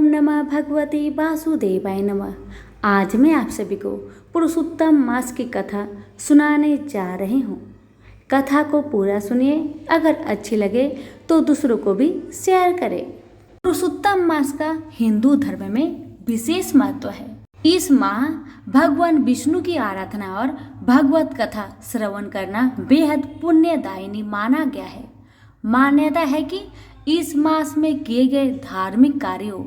ओम नमः भगवते वासुदेवाय नमः। आज मैं आप सभी को पुरुषोत्तम मास की कथा सुनाने जा रही हूँ। कथा को पूरा सुनिए, अगर अच्छी लगे तो दूसरों को भी शेयर करें। पुरुषोत्तम मास का हिंदू धर्म में विशेष महत्व है। इस माह भगवान विष्णु की आराधना और भगवत कथा श्रवण करना बेहद पुण्यदायिनी माना गया है। मान्यता है कि इस मास में किए गए धार्मिक कार्यों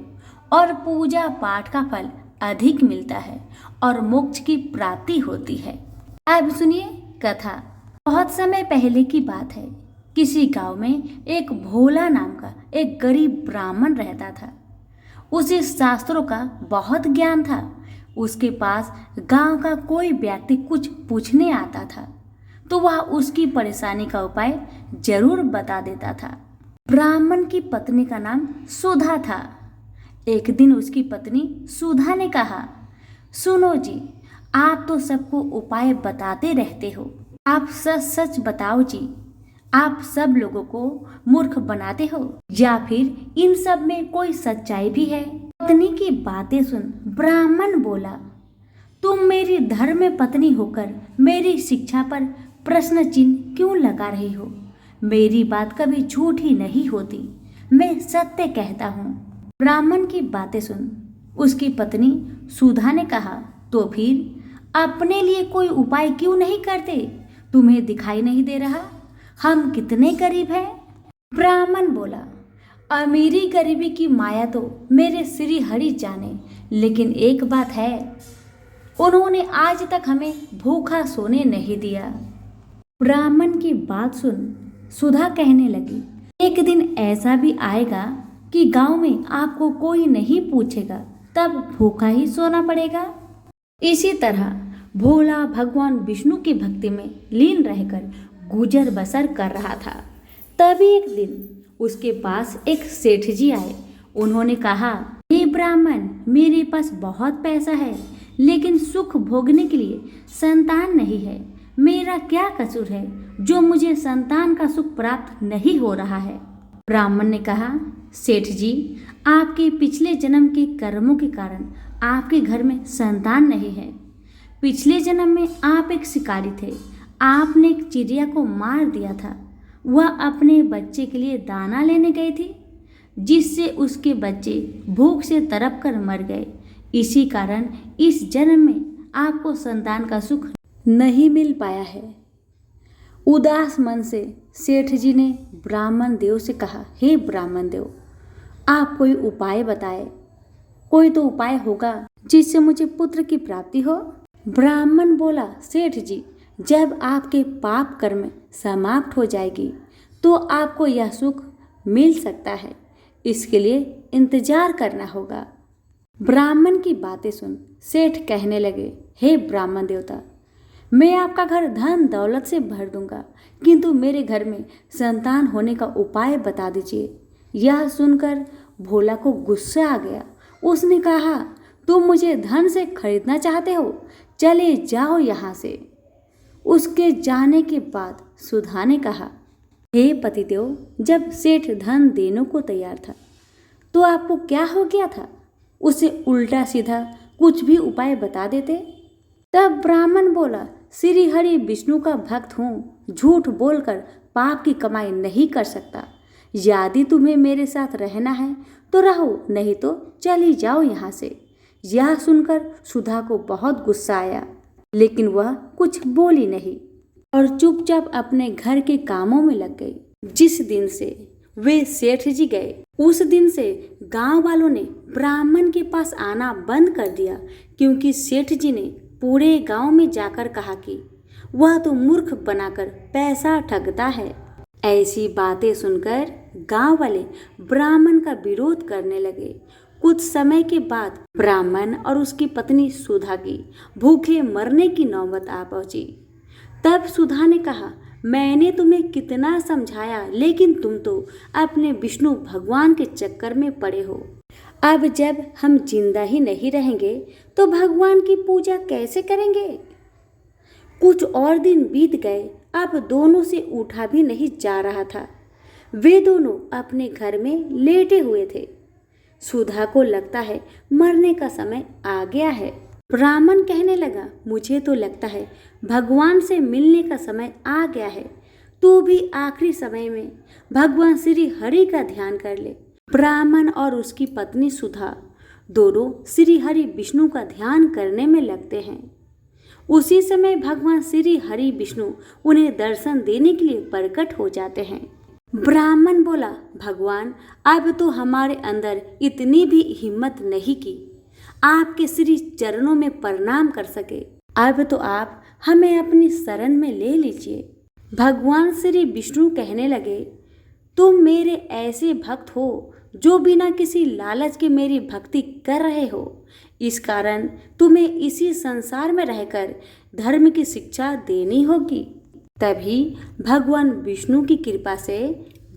और पूजा पाठ का फल अधिक मिलता है और मोक्ष की प्राप्ति होती है। अब सुनिए कथा। बहुत समय पहले की बात है। किसी गांव में एक भोला नाम का एक गरीब ब्राह्मण रहता था। उसे शास्त्रों का बहुत ज्ञान था। उसके पास गांव का कोई व्यक्ति कुछ पूछने आता था तो वह उसकी परेशानी का उपाय जरूर बता देता था। ब्राह्मण की पत्नी का नाम सुधा था। एक दिन उसकी पत्नी सुधा ने कहा, सुनो जी, आप तो सबको उपाय बताते रहते हो, आप सच सच बताओ जी, आप सब लोगों को मूर्ख बनाते हो या फिर इन सब में कोई सच्चाई भी है? पत्नी की बातें सुन ब्राह्मण बोला, तुम मेरी धर्म पत्नी होकर मेरी शिक्षा पर प्रश्न चिन्ह क्यों लगा रही हो? मेरी बात कभी झूठी नहीं होती, मैं सत्य कहता हूँ। ब्राह्मण की बातें सुन उसकी पत्नी सुधा ने कहा, तो फिर अपने लिए कोई उपाय क्यों नहीं करते? तुम्हें दिखाई नहीं दे रहा हम कितने गरीब हैं? ब्राह्मण बोला, अमीरी गरीबी की माया तो मेरे श्री हरि जाने, लेकिन एक बात है, उन्होंने आज तक हमें भूखा सोने नहीं दिया। ब्राह्मण की बात सुन सुधा कहने लगी, एक दिन ऐसा भी आएगा कि गांव में आपको कोई नहीं पूछेगा, तब भूखा ही सोना पड़ेगा। इसी तरह भोला भगवान विष्णु की भक्ति में लीन रहकर गुजर बसर कर रहा था। तभी एक दिन उसके पास एक सेठ जी आए। उन्होंने कहा, हे ब्राह्मण, मेरे पास बहुत पैसा है लेकिन सुख भोगने के लिए संतान नहीं है। मेरा क्या कसूर है जो मुझे संतान का सुख प्राप्त नहीं हो रहा है? ब्राह्मण ने कहा, सेठ जी, आपके पिछले जन्म के कर्मों के कारण आपके घर में संतान नहीं है। पिछले जन्म में आप एक शिकारी थे। आपने एक चिड़िया को मार दिया था। वह अपने बच्चे के लिए दाना लेने गई थी, जिससे उसके बच्चे भूख से तड़प कर मर गए। इसी कारण इस जन्म में आपको संतान का सुख नहीं मिल पाया है। उदास मन से सेठ जी ने ब्राह्मण देव से कहा, हे ब्राह्मण देव, आप कोई उपाय बताए। कोई तो उपाय होगा जिससे मुझे पुत्र की प्राप्ति हो। ब्राह्मण बोला, सेठ जी, जब आपके पाप कर्म समाप्त हो जाएगी तो आपको यह सुख मिल सकता है। इसके लिए इंतजार करना होगा। ब्राह्मण की बातें सुन सेठ कहने लगे, हे ब्राह्मण देवता, मैं आपका घर धन दौलत से भर दूंगा, किंतु मेरे घर में संतान होने का उपाय बता दीजिए। यह सुनकर भोला को गुस्सा आ गया। उसने कहा, तुम मुझे धन से खरीदना चाहते हो? चले जाओ यहाँ से। उसके जाने के बाद सुधा ने कहा, हे पतिदेव, जब सेठ धन देने को तैयार था तो आपको क्या हो गया था? उसे उल्टा सीधा कुछ भी उपाय बता देते। तब ब्राह्मण बोला, श्री हरि विष्णु का भक्त हूँ, झूठ बोलकर पाप की कमाई नहीं कर सकता। यदि तुम्हें मेरे साथ रहना है तो रहो, नहीं तो चली जाओ यहाँ से। यह सुनकर सुधा को बहुत गुस्सा आया, लेकिन वह कुछ बोली नहीं और चुपचाप अपने घर के कामों में लग गई। जिस दिन से वे सेठ जी गए, उस दिन से गांव वालों ने ब्राह्मण के पास आना बंद कर दिया, क्योंकि सेठ जी ने पूरे गांव में जाकर कहा कि वह तो मूर्ख बनाकर पैसा ठगता है। ऐसी बातें सुनकर गांव वाले ब्राह्मण का विरोध करने लगे। कुछ समय के बाद ब्राह्मण और उसकी पत्नी सुधा की भूखे मरने की नौबत आ पहुंची। तब सुधा ने कहा, मैंने तुम्हें कितना समझाया, लेकिन तुम तो अपने विष्णु भगवान के चक्कर में पड़े हो। अब जब हम जिंदा ही नहीं रहेंगे तो भगवान की पूजा कैसे करेंगे? कुछ और दिन बीत गए। अब दोनों से उठा भी नहीं जा रहा था। वे दोनों अपने घर में लेटे हुए थे। सुधा को लगता है मरने का समय आ गया है। ब्राह्मण कहने लगा, मुझे तो लगता है भगवान से मिलने का समय आ गया है। तू भी आखिरी समय में भगवान श्री हरि का ध्यान कर ले। ब्राह्मण और उसकी पत्नी सुधा दोनों श्री हरि विष्णु का ध्यान करने में लगते हैं। उसी समय भगवान श्री हरि विष्णु उन्हें दर्शन देने के लिए प्रकट हो जाते हैं। ब्राह्मण बोला, भगवान अब तो हमारे अंदर इतनी भी हिम्मत नहीं की आपके श्री चरणों में प्रणाम कर सके। अब तो आप हमें अपनी शरण में ले लीजिए। भगवान श्री विष्णु कहने लगे, तुम मेरे ऐसे भक्त हो जो बिना किसी लालच के मेरी भक्ति कर रहे हो। इस कारण तुम्हें इसी संसार में रहकर धर्म की शिक्षा देनी होगी। तभी भगवान विष्णु की कृपा से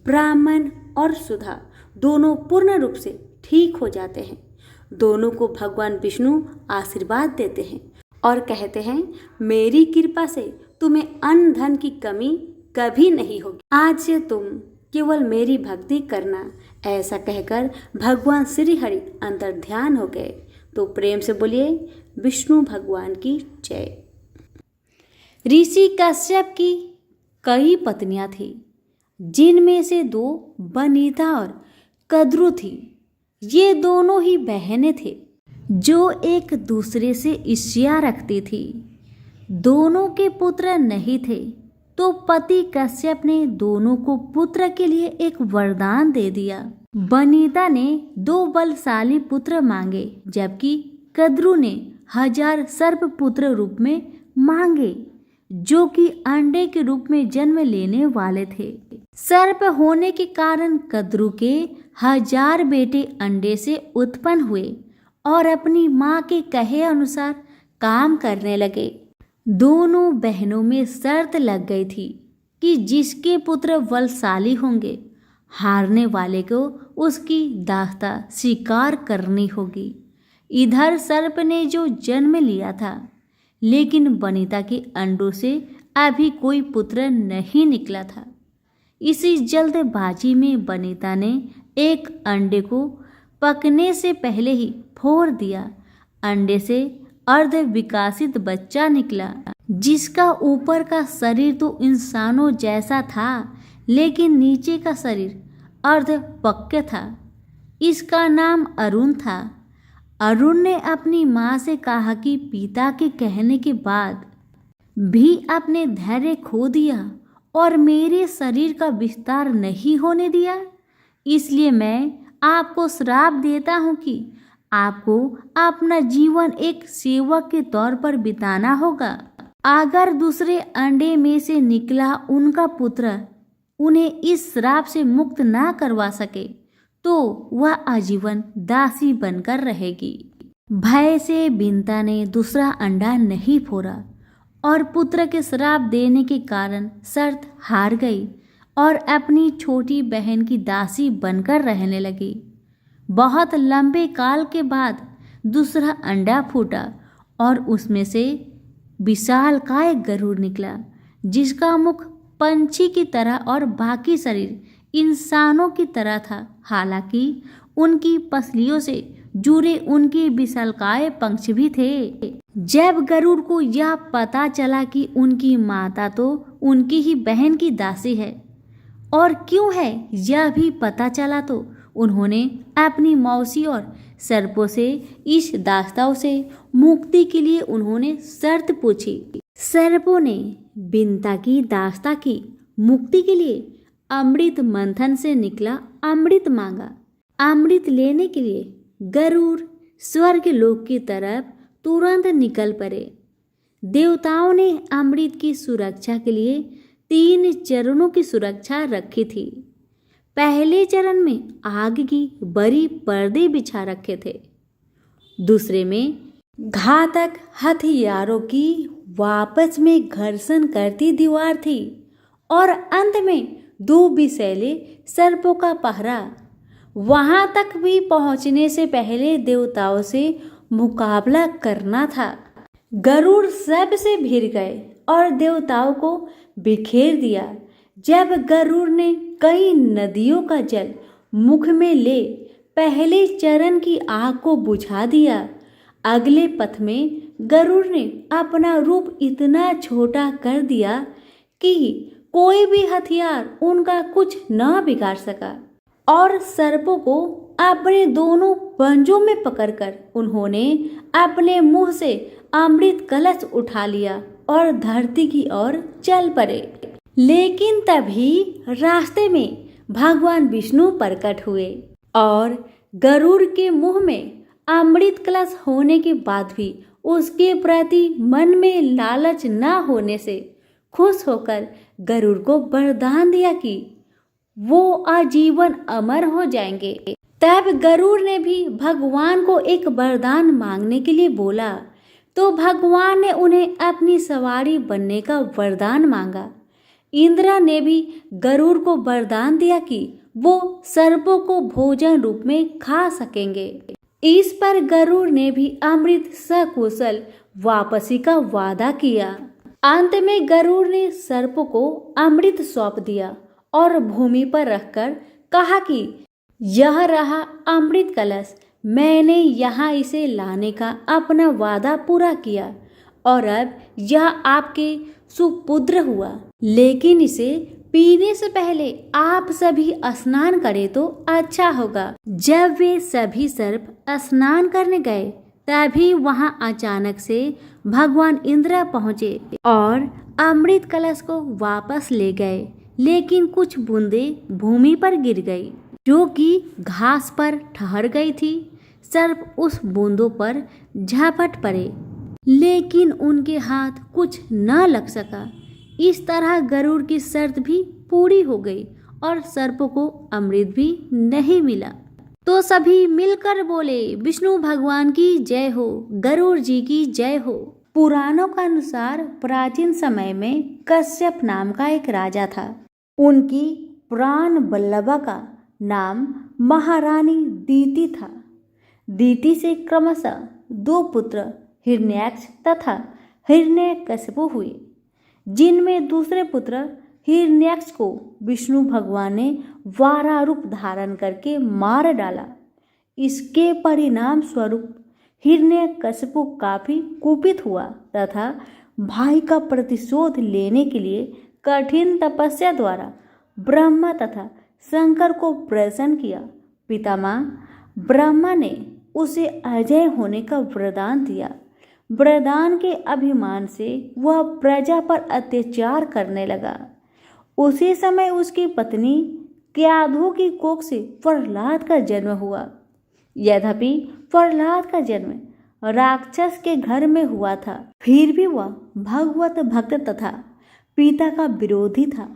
ब्राह्मण और सुधा दोनों पूर्ण रूप से ठीक हो जाते हैं। दोनों को भगवान विष्णु आशीर्वाद देते हैं और कहते हैं, मेरी कृपा से तुम्हें अन्न धन की कमी कभी नहीं होगी। आज से तुम केवल मेरी भक्ति करना। ऐसा कहकर भगवान श्री हरि अंतर ध्यान हो गए। तो प्रेम से बोलिए विष्णु भगवान की जय। ऋषि कश्यप की कई पत्नियां थी, जिनमें से 2 वनिता और कद्रु थी। ये दोनों ही बहनें थे जो एक दूसरे से ईर्ष्या रखती थी। दोनों के पुत्र नहीं थे, तो पति कश्यप ने दोनों को पुत्र के लिए एक वरदान दे दिया। वनिता ने 2 बलशाली पुत्र मांगे, जबकि कद्रु ने 1000 सर्प पुत्र रूप में मांगे, जो कि अंडे के रूप में जन्म लेने वाले थे। सर्प होने के कारण कद्रु के 1000 बेटे अंडे से उत्पन्न हुए और अपनी माँ के कहे अनुसार काम करने लगे। दोनों बहनों में शर्त लग गई थी कि जिसके पुत्र बलशाली होंगे, हारने वाले को उसकी दास्ता स्वीकार करनी होगी। इधर सर्प ने जो जन्म लिया था, लेकिन वनिता के अंडों से अभी कोई पुत्र नहीं निकला था। इसी जल्दबाजी में वनिता ने एक अंडे को पकने से पहले ही फोड़ दिया। अंडे से अर्ध विकसित बच्चा निकला, जिसका ऊपर का शरीर तो इंसानों जैसा था, लेकिन नीचे का शरीर अर्ध पक्के था। इसका अरुण अरुण था। अरुण ने अपनी माँ से कहा कि पिता के कहने के बाद भी अपने धैर्य खो दिया और मेरे शरीर का विस्तार नहीं होने दिया, इसलिए मैं आपको श्राप देता हूँ कि आपको अपना जीवन एक सेवक के तौर पर बिताना होगा। अगर दूसरे अंडे में से निकला उनका पुत्र उन्हें इस श्राप से मुक्त ना करवा सके, तो वह आजीवन दासी बनकर रहेगी। भय से बिंता ने दूसरा अंडा नहीं फोड़ा और पुत्र के श्राप देने के कारण शर्त हार गई और अपनी छोटी बहन की दासी बनकर रहने लगी। बहुत लंबे काल के बाद दूसरा अंडा फूटा और उसमें से विशालकाय गरुड़ निकला, जिसका मुख पंछी की तरह और बाकी शरीर इंसानों की तरह था। हालांकि उनकी पसलियों से जुड़े उनके विशालकाय पंख भी थे। जब गरुड़ को यह पता चला कि उनकी माता तो उनकी ही बहन की दासी है और क्यों है यह भी पता चला, तो उन्होंने अपनी मौसी और सर्पों से इस दास्ताओं से मुक्ति के लिए उन्होंने शर्त पूछी। सर्पों ने बिंता की दास्ता की मुक्ति के लिए अमृत मंथन से निकला अमृत मांगा। अमृत लेने के लिए गरुड़ स्वर्ग लोक की तरफ तुरंत निकल पड़े। देवताओं ने अमृत की सुरक्षा के लिए 3 चरणों की सुरक्षा रखी थी। पहले चरण में आग की बड़ी पर्दे बिछा रखे थे, दूसरे में घातक हथियारों की वापस में घर्षण करती दीवार थी और अंत में 2 विषैले सर्पों का पहरा। वहां तक भी पहुंचने से पहले देवताओं से मुकाबला करना था। गरुड़ सबसे भिड़ गए और देवताओं को बिखेर दिया। जब गरुड़ ने कई नदियों का जल मुख में ले पहले चरण की आग को बुझा दिया। अगले पथ में गरुड़ ने अपना रूप इतना छोटा कर दिया कि कोई भी हथियार उनका कुछ न बिगाड़ सका और सर्पों को अपने दोनों पंजों में पकड़कर उन्होंने अपने मुंह से अमृत कलश उठा लिया और धरती की ओर चल पड़े। लेकिन तभी रास्ते में भगवान विष्णु प्रकट हुए और गरुड़ के मुंह में अमृत कलश होने के बाद भी उसके प्रति मन में लालच न होने से खुश होकर गरुड़ को वरदान दिया कि वो आजीवन अमर हो जाएंगे। तब गरुड़ ने भी भगवान को एक वरदान मांगने के लिए बोला तो भगवान ने उन्हें अपनी सवारी बनने का वरदान मांगा। इंद्र ने भी गरुड़ को वरदान दिया कि वो सर्पों को भोजन रूप में खा सकेंगे। इस पर गरुड़ ने भी अमृत सकुशल वापसी का वादा किया। अंत में गरुड़ ने सर्पों को अमृत सौंप दिया और भूमि पर रखकर कहा कि यह रहा अमृत कलश, मैंने यहाँ इसे लाने का अपना वादा पूरा किया और अब यह आपके सुपुत्र हुआ। लेकिन इसे पीने से पहले आप सभी स्नान करें तो अच्छा होगा। जब वे सभी सर्प स्नान करने गए तभी वहां अचानक से भगवान इंद्र पहुंचे और अमृत कलश को वापस ले गए। लेकिन कुछ बूंदें भूमि पर गिर गई जो कि घास पर ठहर गई थी। सर्प उस बूंदों पर झपट पड़े लेकिन उनके हाथ कुछ न लग सका। इस तरह गरुड़ की शर्त भी पूरी हो गई और सर्पों को अमृत भी नहीं मिला। तो सभी मिलकर बोले विष्णु भगवान की जय हो, गरुड़ जी की जय हो। पुराणों का अनुसार प्राचीन समय में कश्यप नाम का एक राजा था। उनकी प्राण बल्लभा का नाम महारानी दीति था। दीति से क्रमशः 2 पुत्र हिरण्याक्ष तथा हिरण्यकशिपु हुए, जिनमें दूसरे पुत्र हिरण्याक्ष को विष्णु भगवान ने वारा रूप धारण करके मार डाला। इसके परिणाम स्वरूप हिरण्यकशिपु काफी कुपित हुआ तथा भाई का प्रतिशोध लेने के लिए कठिन तपस्या द्वारा ब्रह्मा तथा शंकर को प्रसन्न किया। पितामह ब्रह्मा ने उसे अजय होने का वरदान दिया। वरदान के अभिमान से वह प्रजा पर अत्याचार करने लगा। उसी समय उसकी पत्नी क्याधु की कोख से प्रहलाद का जन्म हुआ। यद्यपि प्रहलाद का जन्म राक्षस के घर में हुआ था, फिर भी वह भगवत भक्त तथा पिता का विरोधी था।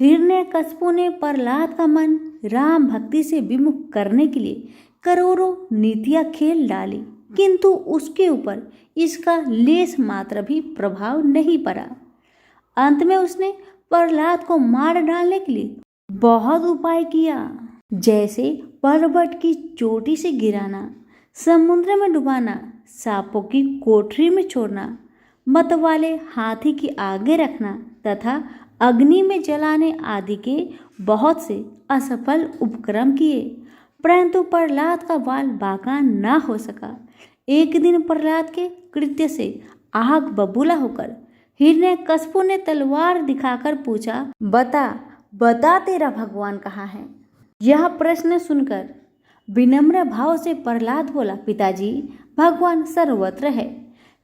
हिरण्यकशिपु ने प्रहलाद का मन राम भक्ति से विमुख करने के लिए करोड़ों नीतियां खेल डाली, किंतु उसके ऊपर इसका लेश मात्र भी प्रभाव नहीं पड़ा। अंत में उसने प्रहलाद को मार डालने के लिए बहुत उपाय किया, जैसे पर्वत की चोटी से गिराना, समुद्र में डुबाना, सांपों की कोठरी में छोड़ना, मत वाले हाथी की आगे रखना तथा अग्नि में जलाने आदि के बहुत से असफल उपक्रम किए, परंतु प्रहलाद का बाल बांका न हो सका। एक दिन प्रहलाद के कृत्य से आग बबूला होकर हिरण्यकशिपु ने तलवार दिखाकर पूछा, बता तेरा भगवान कहाँ है। यह प्रश्न सुनकर विनम्र भाव से प्रहलाद बोला, पिताजी भगवान सर्वत्र है।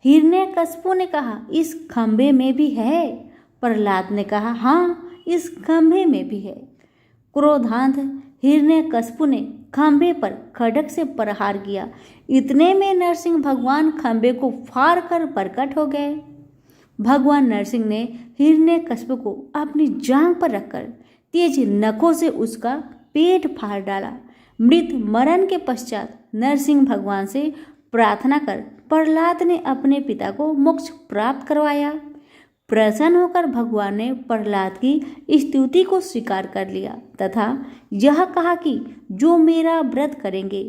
हिरण्यकशिपु ने कहा, इस खंभे में भी है। प्रहलाद ने कहा, हाँ इस खंभे में भी है। क्रोधांत हिरण्यकशिपु ने खंभे पर खड्ग से प्रहार किया। इतने में नरसिंह भगवान खंभे को फाड़ कर प्रकट हो गए। भगवान नरसिंह ने हिरण्यकशिपु को अपनी जांघ पर रखकर तेज नखों से उसका पेट फाड़ डाला। मृत मरण के पश्चात नरसिंह भगवान से प्रार्थना कर प्रहलाद ने अपने पिता को मोक्ष प्राप्त करवाया। प्रसन्न होकर भगवान ने प्रहलाद की स्तुति को स्वीकार कर लिया तथा यह कहा कि जो मेरा व्रत करेंगे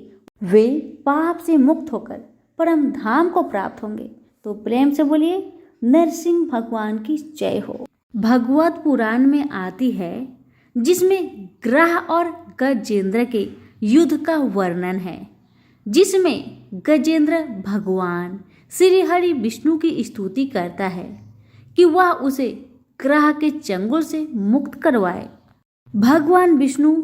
वे पाप से मुक्त होकर परम धाम को प्राप्त होंगे। तो प्रेम से बोलिए नरसिंह भगवान की जय हो। भगवत पुराण में आती है, जिसमें ग्रह और गजेंद्र के युद्ध का वर्णन है, जिसमें गजेंद्र भगवान श्री हरि विष्णु की स्तुति करता है कि वह उसे ग्रह के चंगुल से मुक्त करवाए। भगवान विष्णु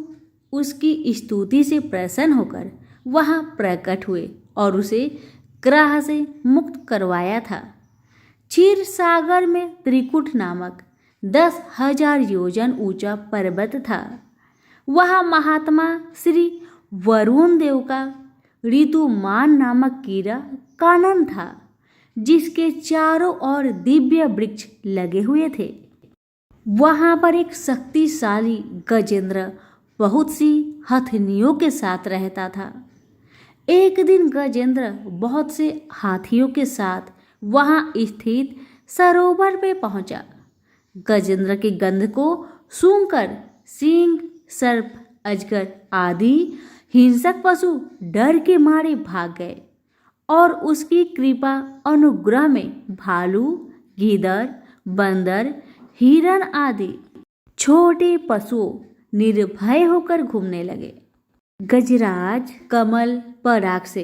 उसकी स्तुति से प्रसन्न होकर वहां प्रकट हुए और उसे ग्रह से मुक्त करवाया था। क्षीर सागर में त्रिकुट नामक 10,000 योजन ऊंचा पर्वत था। वहाँ महात्मा श्री वरुण देव का ऋतुमान नामक कीड़ा कानन था, जिसके चारों ओर दिव्य वृक्ष लगे हुए थे। वहाँ पर एक शक्तिशाली गजेंद्र बहुत सी हथनियों के साथ रहता था। एक दिन गजेंद्र बहुत से हाथियों के साथ वहां स्थित सरोवर पे पहुंचा। गजेंद्र की गंध को सूंघकर सिंह, सर्प, अजगर आदि हिंसक पशु डर के मारे भाग गए और उसकी कृपा अनुग्रह में भालू, गीदड़, बंदर, हिरण आदि छोटे पशुओं निर्भय होकर घूमने लगे। गजराज कमल पराग से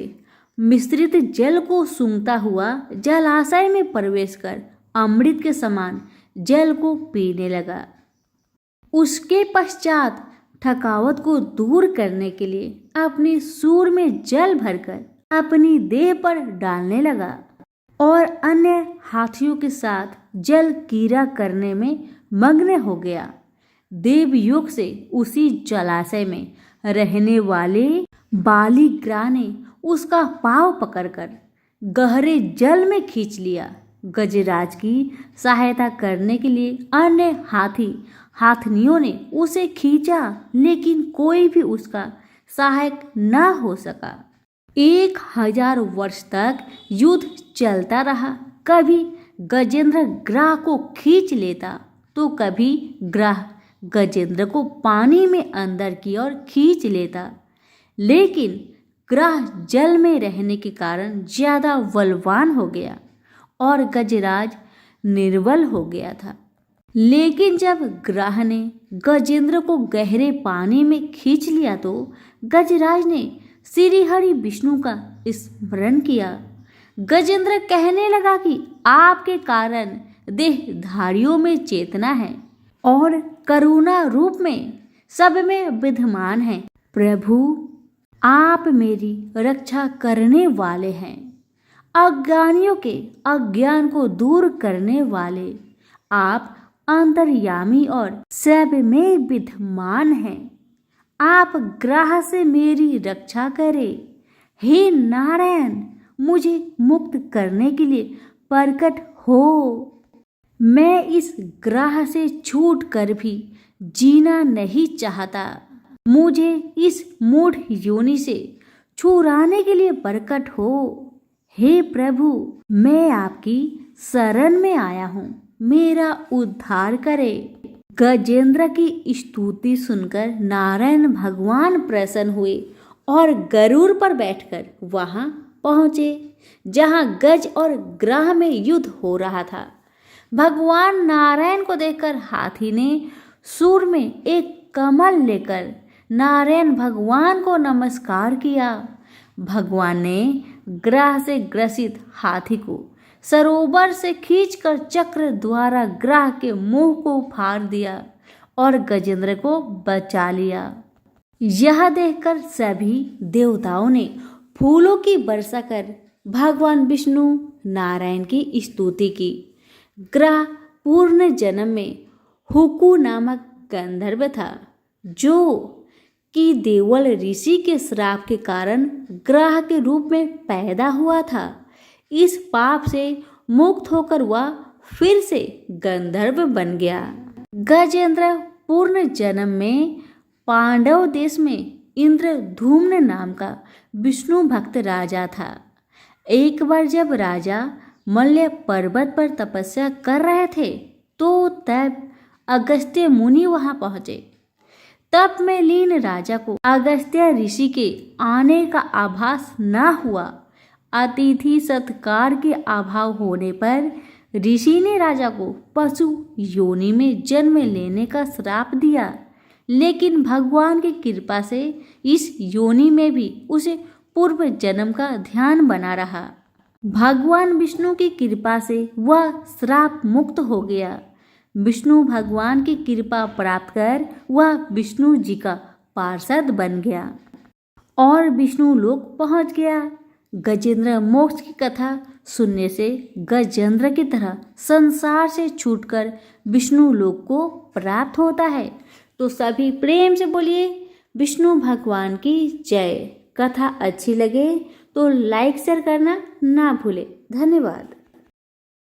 मिश्रित जल को सूंघता हुआ जलाशय में प्रवेश कर अमृत के समान जल को पीने लगा। उसके पश्चात थकावट को दूर करने के लिए अपने सूर में जल भरकर अपनी देह पर डालने लगा और अन्य हाथियों के साथ जल कीड़ा करने में मग्न हो गया। देवयोग से उसी जलाशय में रहने वाले बालीग्राह ने उसका पांव पकड़कर गहरे जल में खींच लिया। गजराज की सहायता करने के लिए अन्य हाथनियों ने उसे खींचा, लेकिन कोई भी उसका सहायक न हो सका। 1000 वर्ष तक युद्ध चलता रहा। कभी गजेंद्र ग्रह को खींच लेता तो कभी ग्रह गजेंद्र को पानी में अंदर की ओर खींच लेता, लेकिन ग्रह जल में रहने के कारण ज्यादा बलवान हो गया और गजराज निर्बल हो गया था। लेकिन जब ग्रह ने गजेंद्र को गहरे पानी में खींच लिया तो गजराज ने श्री हरि विष्णु का स्मरण किया। गजेंद्र कहने लगा कि आपके कारण देहधारियों में चेतना है और करुणा रूप में सब में विद्यमान है। प्रभु, आप मेरी रक्षा करने वाले हैं, अज्ञानियों के अज्ञान को दूर करने वाले। आप अंतर्यामी और सब में विद्यमान हैं। आप ग्रह से मेरी रक्षा करें। हे नारायण, मुझे मुक्त करने के लिए प्रकट हो। मैं इस ग्रह से छूट कर भी जीना नहीं चाहता। मुझे इस मूढ़ योनि से छुड़ाने के लिए प्रकट हो। हे प्रभु, मैं आपकी शरण में आया हूँ, मेरा उद्धार करे। गजेंद्र की स्तुति सुनकर नारायण भगवान प्रसन्न हुए और गरुड़ पर बैठकर वहां पहुंचे जहां गज और ग्रह में युद्ध हो रहा था। भगवान नारायण को देखकर हाथी ने सूर में एक कमल लेकर नारायण भगवान को नमस्कार किया। भगवान ने ग्रह से ग्रसित हाथी को सरोवर से खींचकर चक्र द्वारा ग्रह के मुंह को फाड़ दिया और गजेंद्र को बचा लिया। यह देखकर सभी देवताओं ने फूलों की वर्षा कर भगवान विष्णु नारायण की स्तुति की। ग्रह पूर्ण जन्म में हुकु नामक गंधर्व था, जो कि देवल ऋषि के श्राप के कारण ग्रह के रूप में पैदा हुआ था। इस पाप से मुक्त होकर वह फिर से गंधर्व बन गया। गजेंद्र पूर्ण जन्म में पांडव देश में इंद्रधूम्न नाम का विष्णु भक्त राजा था। एक बार जब राजा मल्य पर्वत पर तपस्या कर रहे थे तो तब अगस्त्य मुनि वहां पहुंचे। तप में लीन राजा को अगस्त्य ऋषि के आने का आभास न हुआ। अतिथि सत्कार के अभाव होने पर ऋषि ने राजा को पशु योनि में जन्म लेने का श्राप दिया। लेकिन भगवान की कृपा से इस योनि में भी उसे पूर्व जन्म का ध्यान बना रहा। भगवान विष्णु की कृपा से वह श्राप मुक्त हो गया। विष्णु भगवान की कृपा प्राप्त कर वह विष्णु जी का पार्षद बन गया और विष्णु लोक पहुंच गया। गजेंद्र मोक्ष की कथा सुनने से गजेंद्र की तरह संसार से छूटकर विष्णु लोक को प्राप्त होता है। तो सभी प्रेम से बोलिए विष्णु भगवान की जय। कथा अच्छी लगे तो लाइक शेयर करना ना भूले। धन्यवाद।